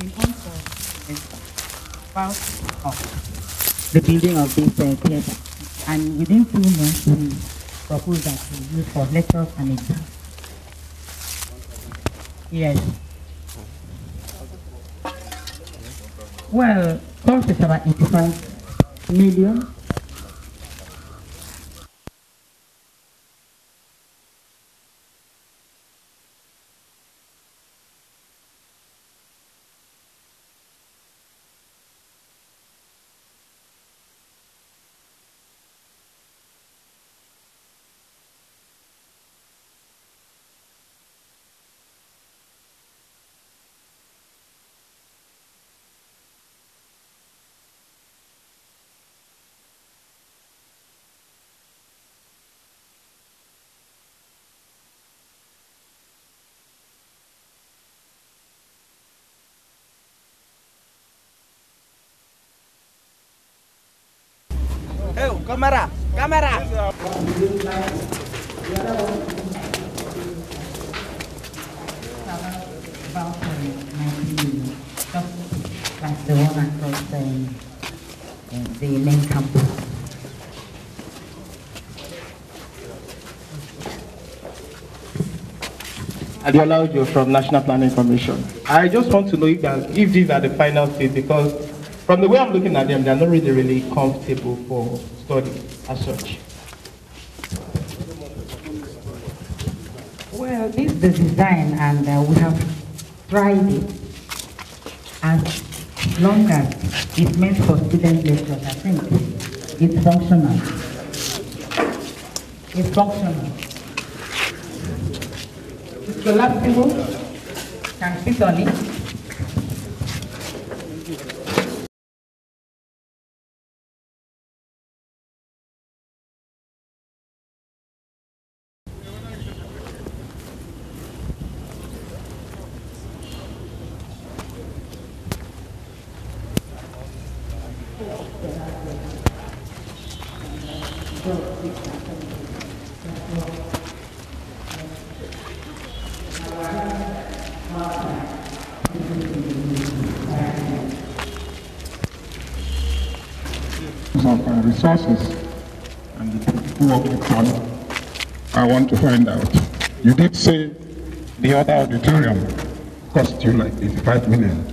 been on for about the building of this theater, and within 2 months we proposed that we use for lectures and exams. Yes. Well, cost is about 85 million. Hey, camera, camera. About 19 million, just like the one across the main campus. Adiola Ojo from National Planning Commission. I just want to know if these are the final state, because from the way I'm looking at them, they're not really comfortable for study as such. Well, this is the design, and we have tried it. As long as it's meant for student lectures, I think it's functional. It's functional. It's collapsible, can fit on it. Of resources and the work you've done, I want to find out. You did say the other auditorium cost you like 85 million.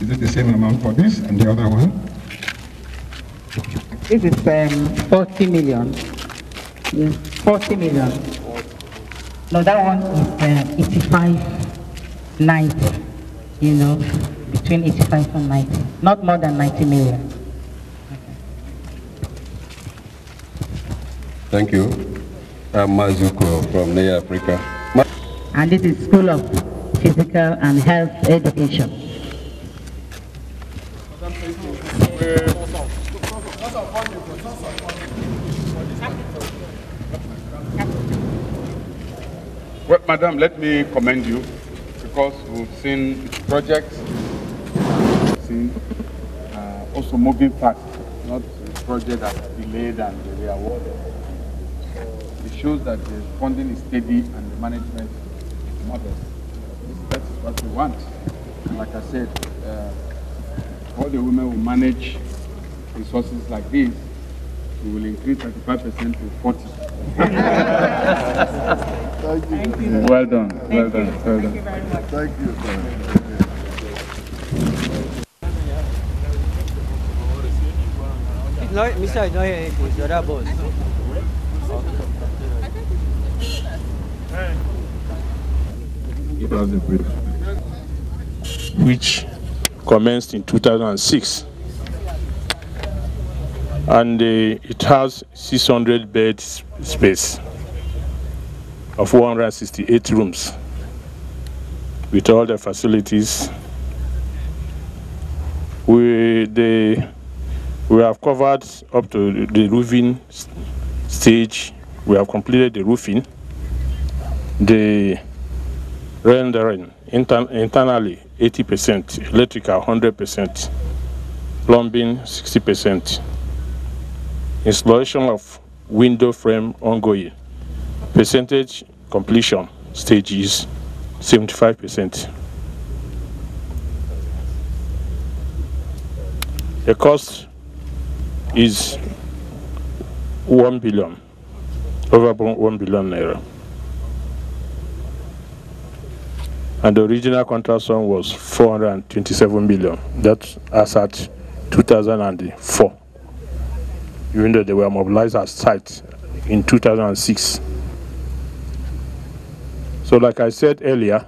Is it the same amount for this and the other one? This is 40 million. Yes, 40 million. No, that one is 85, 90. You know, between 85 and 90. Not more than 90 million. Thank you. I'm Mazuko from Nea Africa. And this is School of Physical and Health Education. Well, Madam, let me commend you, because we've seen projects, also moving fast, not a project that's delayed and they are awarded. It shows that the funding is steady and the management is modest. That is what we want. And like I said, all the women will manage resources like this. We will increase 35% to 40. Thank you. Well done. Well done. Well done. Thank you very much. Thank you. Which commenced in 2006, and it has 600 bed space of 168 rooms with all the facilities. We have covered up to the roofing stage. We have completed the roofing, the rendering internally 80%, electrical 100%, plumbing 60%, installation of window frame ongoing. Percentage completion stage is 75%. The cost is 1 billion, over 1 billion naira. And the original contract sum was 427 million. That's as at 2004. Even though they were mobilized as sites in 2006. So like I said earlier,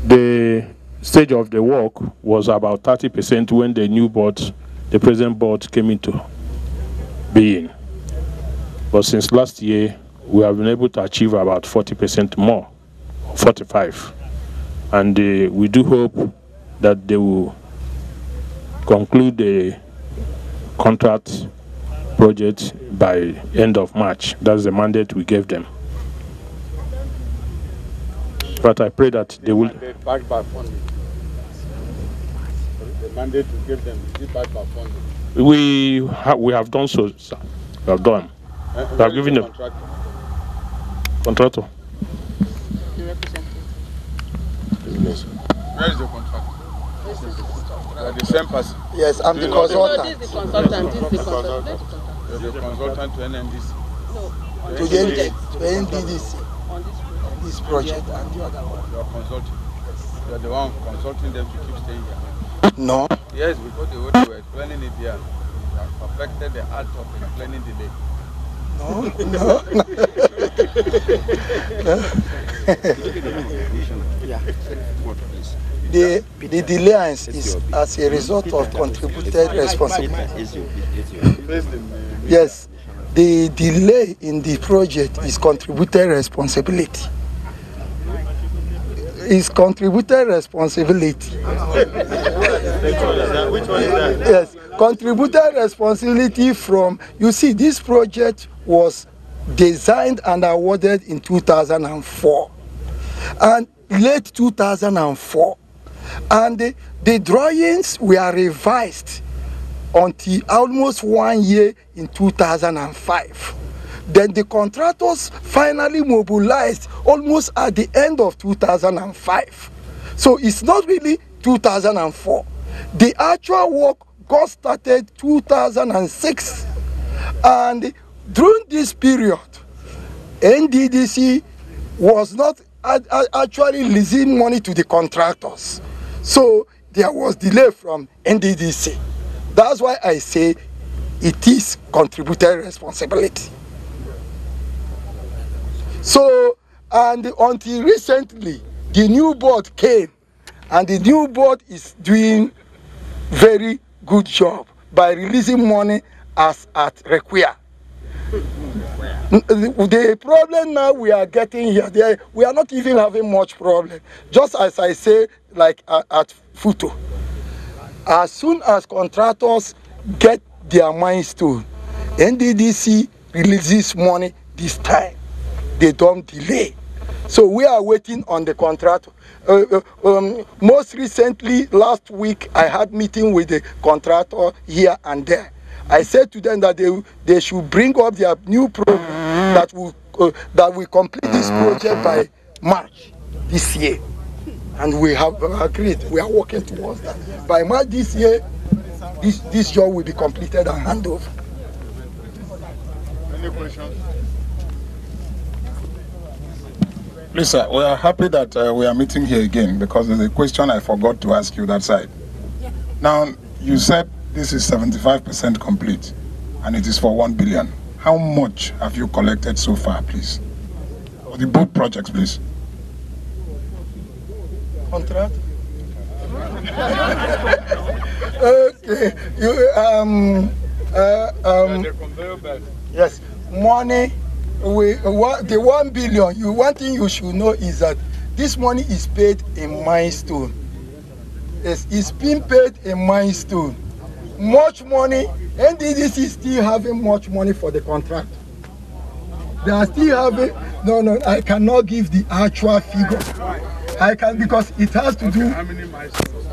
the stage of the work was about 30% when the new board, the present board, came into being. But since last year, we have been able to achieve about 40% more, 45%. And we do hope that they will conclude the contract project by end of March. That's the mandate we gave them. But I pray that they will. Backed by funding. The mandate to give them is backed by funding. We have done so, sir. We have done. We have given them contractor. Where is the contractor? The same person. Yes, I'm the consultant. This is the consultant. This is the consultant. You're the consultant to NNDC. No. To NGGTour On this project and the other one. You're consulting. You're the one consulting them to keep staying here. No. Yes, because the way they were explaining it here, you have perfected the art of explaining delay. The delay is as a result of contributed responsibility. Yes, the delay in the project is contributed responsibility. Is contributed responsibility. Which one is that? Yes, contributed responsibility from, you see, this project was designed and awarded in 2004 and late 2004, and the drawings were revised until almost 1 year in 2005. Then the contractors finally mobilized almost at the end of 2005. So it's not really 2004. The actual work got started 2006. And during this period, NDDC was not actually releasing money to the contractors. So there was delay from NDDC. That's why I say it is contributed responsibility. So, and until recently, the new board came, and the new board is doing very good job by releasing money as at require. The problem now we are getting here, we are not even having much problem. Just as I say, like at Futo, as soon as contractors get their milestone, NDDC releases money this time. They don't delay. So we are waiting on the contractor. Most recently, last week, I had meeting with the contractor here and there. I said to them that they should bring up their new program that will complete this project by March this year. And we have agreed, we are working towards that. By March this year, this job will be completed and handed over. Any questions? Please, sir, we are happy that we are meeting here again because there's a question I forgot to ask you that side. Yeah. Now, you said this is 75% complete and it is for 1 billion. How much have you collected so far, please? For the both projects, please. Contract? Okay. Yes, money. The 1 billion, one thing you should know is that this money is paid in milestone. Yes, it's being paid in milestone. Much money, NDDC is still having much money for the contract. They are still having, no, I cannot give the actual figure. I can, because it has to do. How many milestones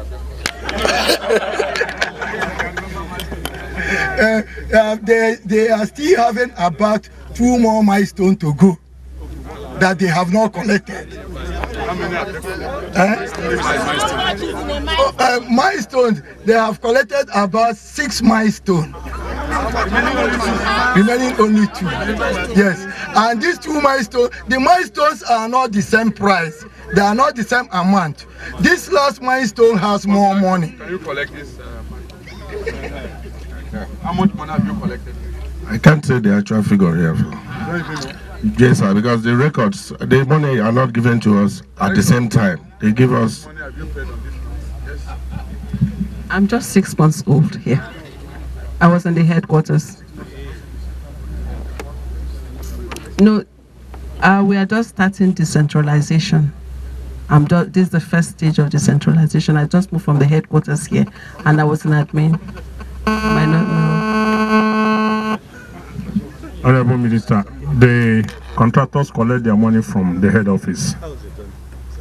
have they are still having about 2 more milestones to go that they have not collected. Milestones, they have collected about 6 milestones. Remaining only 2. Yes. And these 2 milestones, the milestones are not the same price. They are not the same amount. This last milestone has more money. Can you collect this money? How much money have you collected? I can't say the actual figure here. Yes, sir, because the records, the money are not given to us at the same time. They give us. How much money have you paid on this one? Yes. I'm just 6 months old here. I was in the headquarters. No, we are just starting decentralization. This is the first stage of decentralization. I just moved from the headquarters here, and I was in admin. You might not know. Honorable Minister, the contractors collect their money from the head office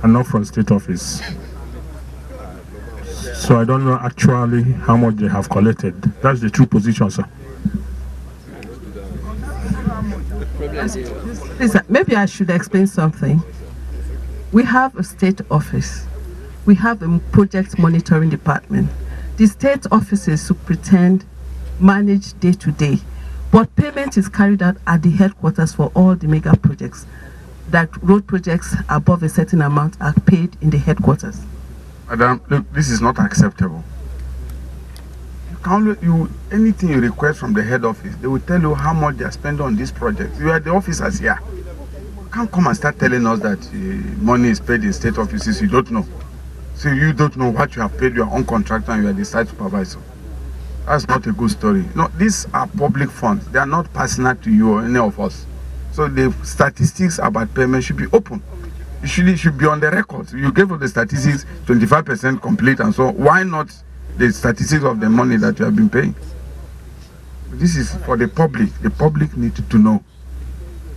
and not from state office. So I don't know actually how much they have collected. That's the true position, sir. Listen, maybe I should explain something. We have a state office. We have a project monitoring department. The state offices superintend, manage day to day. But payment is carried out at the headquarters for all the mega projects. That road projects above a certain amount are paid in the headquarters. Madam, look, this is not acceptable. Anything you request from the head office, they will tell you how much they are spending on this project. You are the officers here. You can't come and start telling us that money is paid in state offices. You don't know. So you don't know what you have paid your own contractor and you are the site supervisor. That's not a good story. No, these are public funds. They are not personal to you or any of us. So the statistics about payment should be open. It should be on the record. You gave us the statistics, 25% complete and so on. Why not the statistics of the money that you have been paying? This is for the public. The public needs to know.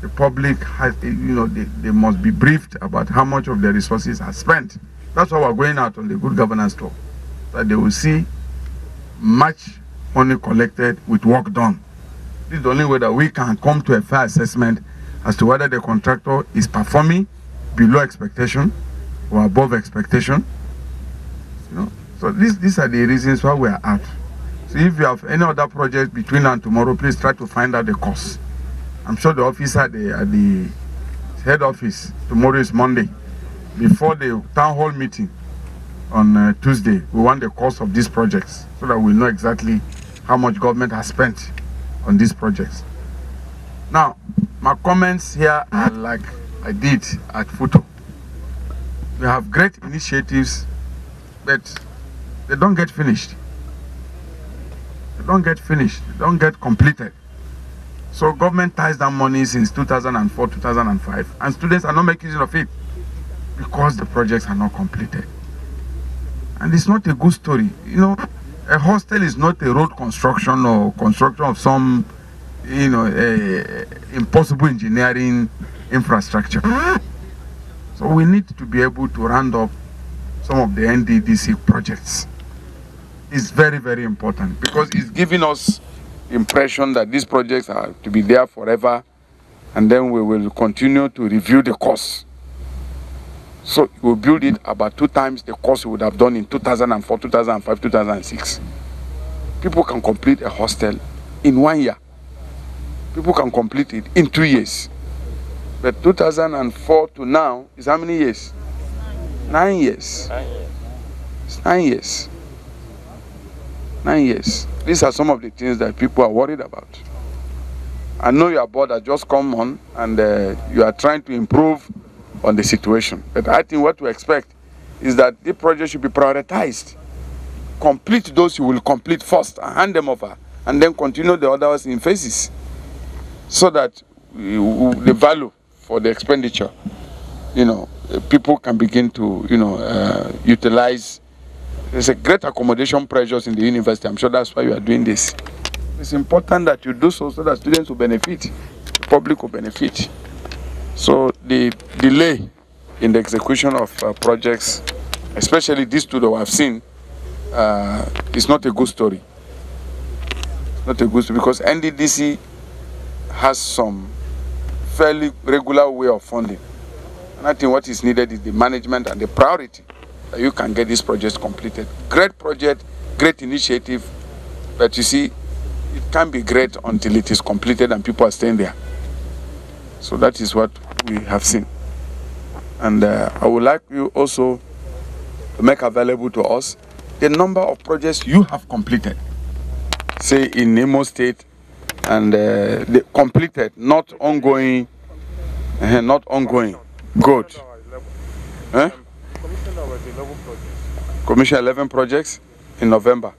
The public has, they must be briefed about how much of their resources are spent. That's why we're going out on the good governance tour. That they will see much money collected with work done. This is the only way that we can come to a fair assessment as to whether the contractor is performing below expectation or above expectation. So these are the reasons why we are out. So if you have any other project between now and tomorrow, please try to find out the cost. I'm sure the officer at the head office, tomorrow is Monday, before the town hall meeting on Tuesday, we want the cost of these projects so that we know exactly how much government has spent on these projects. Now, my comments here are like I did at Futo. We have great initiatives, but they don't get finished. They don't get finished. They don't get completed. So government ties down money since 2004, 2005, and students are not making use of it because the projects are not completed. And it's not a good story. A hostel is not a road construction or construction of some, impossible engineering infrastructure. So we need to be able to round up some of the NDDC projects. It's very, very important because it's giving us the impression that these projects are to be there forever, and then we will continue to review the costs. So we'll build it about 2 times the cost we would have done in 2004, 2005, 2006. People can complete a hostel in 1 year. People can complete it in 2 years. But 2004 to now is how many years? 9 years. It's 9 years. 9 years. These are some of the things that people are worried about. I know your board has just come on and you are trying to improve on the situation. But I think what we expect is that the project should be prioritized. Complete those you will complete first and hand them over, and then continue the others in phases, so that the value for the expenditure, people can begin to, utilize. There's a great accommodation pressures in the university. I'm sure that's why you are doing this. It's important that you do so that students will benefit, the public will benefit. So the delay in the execution of projects, especially these 2 that we have seen, is not a good story. It's not a good story because NDDC has some fairly regular way of funding. And I think what is needed is the management and the priority that you can get these projects completed. Great project, great initiative, but you see, it can't be great until it is completed and people are staying there. So that is what we have seen. And I would like you also to make available to us the number of projects you have completed, say in IMO State, and the completed, not ongoing, not ongoing. Good. Huh? Commission 11 projects in November.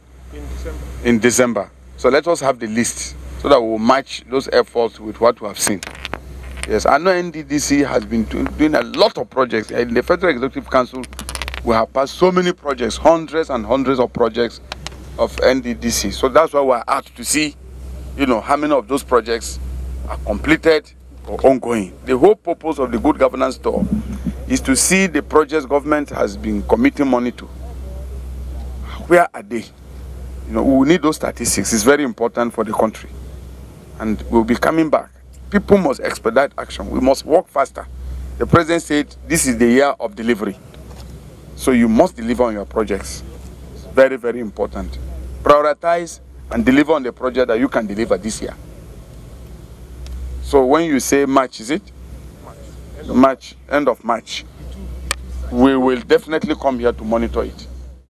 In December. So let us have the list so that we will match those efforts with what we have seen. Yes, I know NDDC has been doing a lot of projects. In the Federal Executive Council, we have passed so many projects, hundreds and hundreds of projects of NDDC. So that's why we're out to see, you know, how many of those projects are completed or ongoing. The whole purpose of the Good Governance Tour is to see the projects government has been committing money to. Where are they? You know, we will need those statistics. It's very important for the country. And we'll be coming back. People must expedite action. We must work faster. The president said this is the year of delivery. So you must deliver on your projects. It's very, very important. Prioritize and deliver on the project that you can deliver this year. So when you say March, is it? March, end of March. We will definitely come here to monitor it.